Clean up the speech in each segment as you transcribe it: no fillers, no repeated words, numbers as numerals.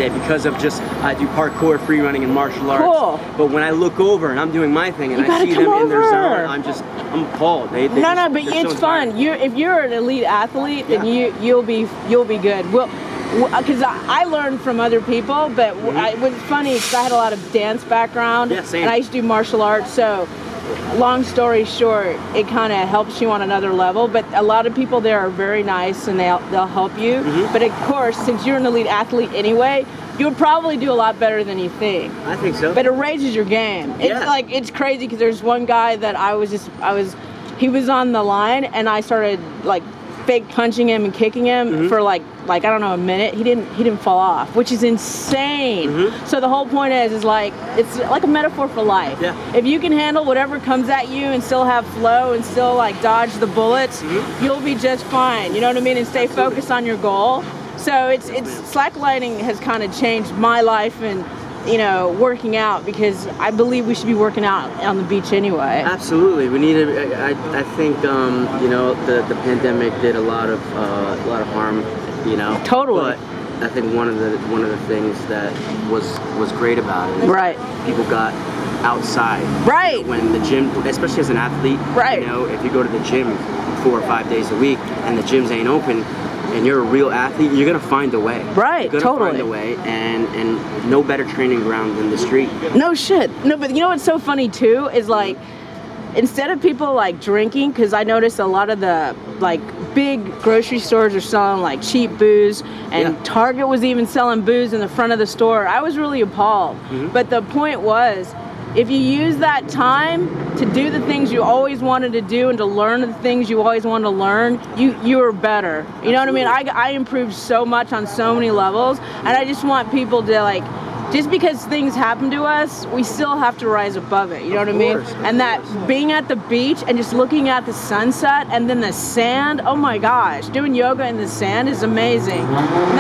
day because of just I do parkour, free running, and martial arts. Cool. But when I look over and I'm doing my thing and I see them in their zone, I'm appalled. No, but it's fun. If you're an elite athlete, then you'll be good. Because I learned from other people, but what's funny is I had a lot of dance background, and I used to do martial arts, so long story short, it kind of helps you on another level, but a lot of people there are very nice and they'll help you. But of course, since you're an elite athlete anyway, you would probably do a lot better than you think. I think so. But it raises your game. It's like, it's crazy because there's one guy that he was on the line and I started like fake punching him and kicking him for like I don't know, a minute. He didn't fall off, which is insane. So the whole point is like it's like a metaphor for life. If you can handle whatever comes at you and still have flow and still like dodge the bullets, you'll be just fine. You know what I mean? And stay focused on your goal. So it's slacklining has kind of changed my life and working out, because I believe we should be working out on the beach anyway. Absolutely, we need to. I think the pandemic did a lot of harm. Totally. But I think one of the things that was great about it is people got outside. When the gym, especially as an athlete, if you go to the gym 4 or 5 days a week and the gyms ain't open, and you're a real athlete, you're gonna find a way. You're gonna find a way, and no better training ground than the street. No shit. No, but you know what's so funny too is like, instead of people like drinking, because I noticed a lot of the like big grocery stores are selling like cheap booze, and Target was even selling booze in the front of the store. I was really appalled. But the point was, if you use that time to do the things you always wanted to do and to learn the things you always wanted to learn, you are better. You know what I mean? I improved so much on so many levels, and I just want people to like, just because things happen to us, we still have to rise above it. You know what I mean? And that being at the beach and just looking at the sunset and then the sand, oh my gosh, doing yoga in the sand is amazing. And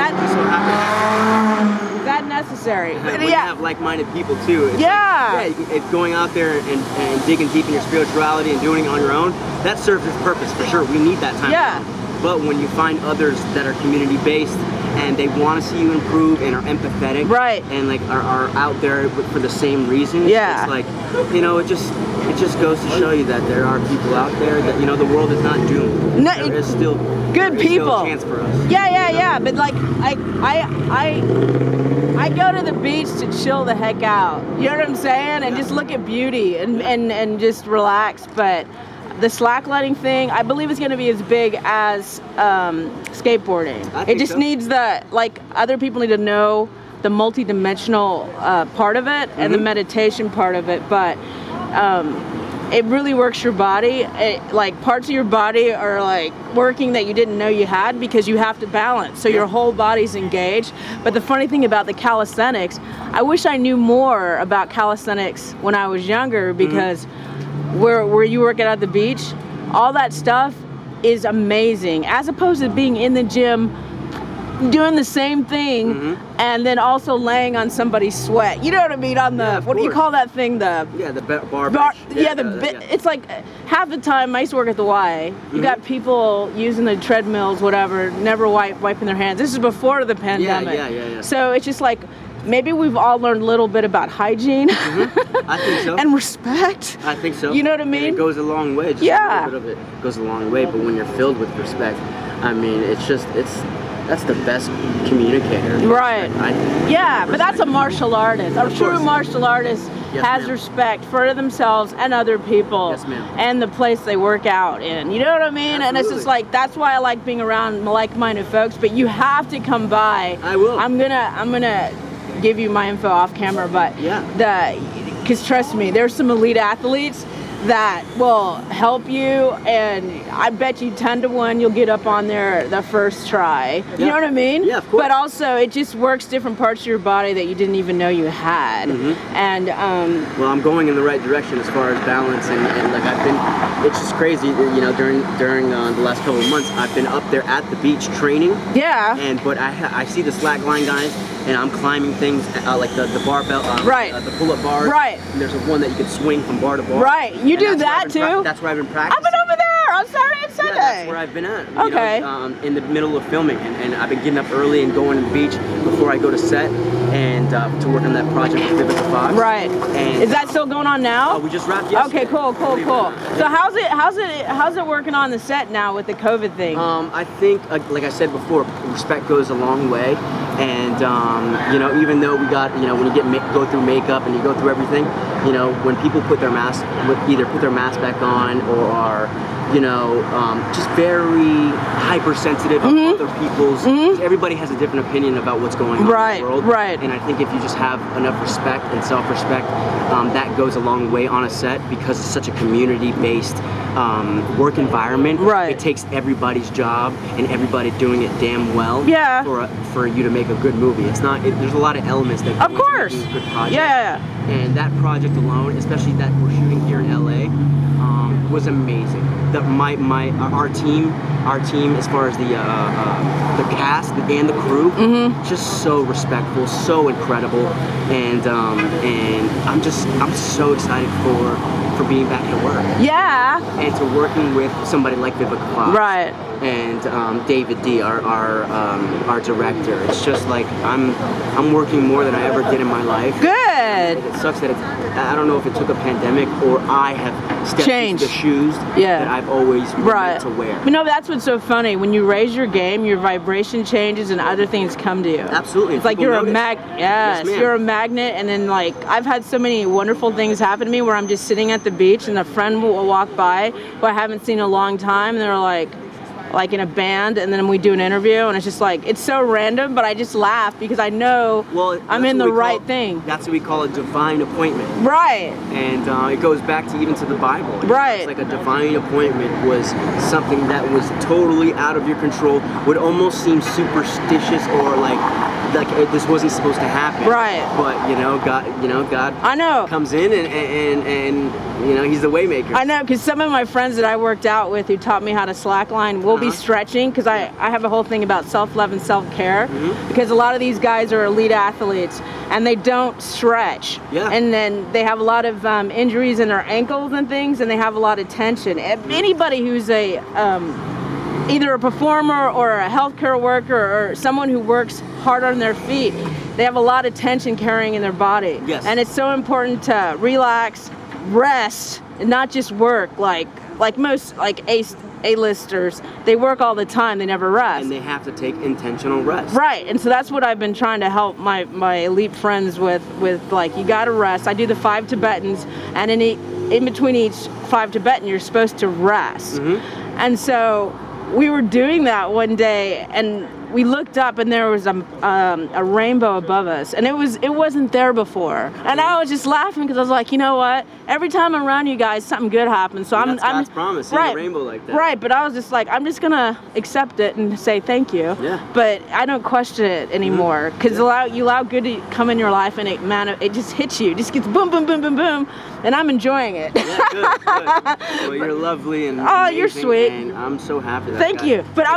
that's necessary. But you have like-minded people too. It's going out there and digging deep in your spirituality and doing it on your own, that serves its purpose for sure. We need that time. But when you find others that are community-based and they want to see you improve and are empathetic, and like are out there for the same reason, it's like, it just goes to show you that there are people out there that the world is not doomed. There is still good people. Still a chance for us. But like I go to the beach to chill the heck out. You know what I'm saying? And just look at beauty and just relax. But the slacklining thing, I believe it's going to be as big as skateboarding. It just needs other people need to know the multi-dimensional part of it and the meditation part of it. But it really works your body. Like parts of your body are like working that you didn't know you had, because you have to balance. So your whole body's engaged. But the funny thing about the calisthenics, I wish I knew more about calisthenics when I was younger, because where you work out at the beach, all that stuff is amazing, as opposed to being in the gym doing the same thing and then also laying on somebody's sweat. You know what I mean? On the what do you call that thing? The bar. It's like half the time I used to work at the Y. You got people using the treadmills, whatever, never wiping their hands. This is before the pandemic. So it's just like, maybe we've all learned a little bit about hygiene. I think so. And respect. I think so. You know what I mean? And it goes a long way. Just a little bit of it goes a long way. But when you're filled with respect, I mean, that's the best communicator. But that's a martial artist. A true martial artist has respect for themselves and other people and the place they work out in. You know what I mean? And it's just like, that's why I like being around like-minded folks. But you have to come by. I will. I'm gonna give you my info off camera, but because trust me, there's some elite athletes that will help you, and I bet you 10 to 1 you'll get up on there the first try. You know what I mean? Yeah, of course. But also it just works different parts of your body that you didn't even know you had. And well, I'm going in the right direction as far as balance, and like it's just crazy, during the last couple of months I've been up there at the beach training. But I see the slackline guys, and I'm climbing things like the barbell, the pull-up bars. And there's one that you can swing from bar to bar. You do that too? That's where I've been practicing. I've been over there. I'm sorry I said that. That's where I've been at. Okay. In the middle of filming, and I've been getting up early and going to the beach before I go to set, and to work on that project with Vivica Fox. Right. And is that still going on now? we just wrapped yesterday. Okay, cool. So how's it working on the set now with the COVID thing? I think, like I said before, respect goes a long way, and even though we got, when you go through makeup and you go through everything, when people put their mask, either put their mask back on or are, just very hypersensitive of other people's. Everybody has a different opinion about what's going on in the world. Right. And I think if you just have enough respect and self-respect, that goes a long way on a set, because it's such a community-based work environment. Right. It takes everybody's job and everybody doing it damn well. Yeah. For you to make a good movie. It's not. There's a lot of elements that go into making a good project. Yeah. And that project alone, especially that we're shooting here in LA, was amazing. Our team, as far as the cast and the crew, just so respectful, so incredible, and I'm so excited for being back at work. Yeah. And to working with somebody like Vivica Fox. Right. And David D, our director. It's just like I'm working more than I ever did in my life. Good. It sucks that I don't know if it took a pandemic or I have stepped into the shoes that I've always wanted to wear. But no, that's what's so funny. When you raise your game, your vibration changes and other things come to you. Absolutely. It's like you're a you're a magnet, and then like I've had so many wonderful things happen to me where I'm just sitting at the beach and a friend will walk by who I haven't seen in a long time, and they're like in a band, and then we do an interview, and it's just like, it's so random, but I just laugh because I know I'm in the right thing. That's what we call a divine appointment. Right. And it goes back to even to the Bible. Right. It's like a divine appointment was something that was totally out of your control, would almost seem superstitious or like this wasn't supposed to happen. Right. But God I know. comes in and he's the way maker. I know, because some of my friends that I worked out with who taught me how to slackline will be stretching, because I have a whole thing about self-love and self-care, because a lot of these guys are elite athletes and they don't stretch. Yeah. And then they have a lot of injuries in their ankles and things, and they have a lot of tension. Anybody who's either a performer or a healthcare worker or someone who works hard on their feet, they have a lot of tension carrying in their body. Yes. And it's so important to relax, rest, and not just work like most A-listers. They work all the time, they never rest. And they have to take intentional rest. Right, and so that's what I've been trying to help my elite friends with like, you gotta rest. I do the 5 Tibetans, and in between each 5 Tibetan, you're supposed to rest. And so we were doing that one day, and we looked up and there was a rainbow above us, and it wasn't there before. And I was just laughing because I was like, you know what? Every time I'm around you guys, something good happens. So that's God's promise, seeing a rainbow like that. Right, but I was just like, I'm just gonna accept it and say thank you. Yeah. But I don't question it anymore, because you allow good to come in your life, and it just hits you. It just gets boom, boom, boom, boom, boom, and I'm enjoying it. Yeah, good. Well, you're lovely and amazing, you're sweet. And I'm so happy that Thank you. But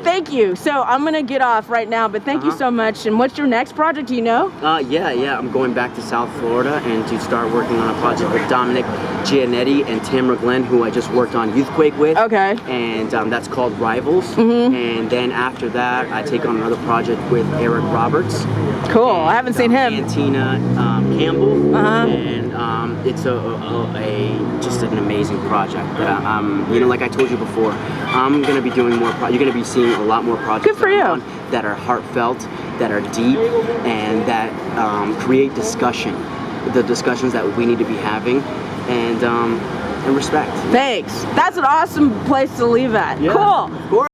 thank you. So I'm gonna get off right now, but thank you so much. And what's your next project, do you know? Yeah. I'm going back to South Florida and to start working on a project with Dominic Giannetti and Tamara Glenn, who I just worked on Youthquake with. Okay. And that's called Rivals. And then after that, I take on another project with Eric Roberts. Cool. I haven't seen him. And Tina Campbell. And it's just an amazing project. Like I told you before, I'm gonna be doing more. You're gonna be seeing a lot more projects. Good for you. That are heartfelt, that are deep, and that create discussion. The discussions that we need to be having, and respect. Thanks. That's an awesome place to leave at. Yeah, Cool. Of course.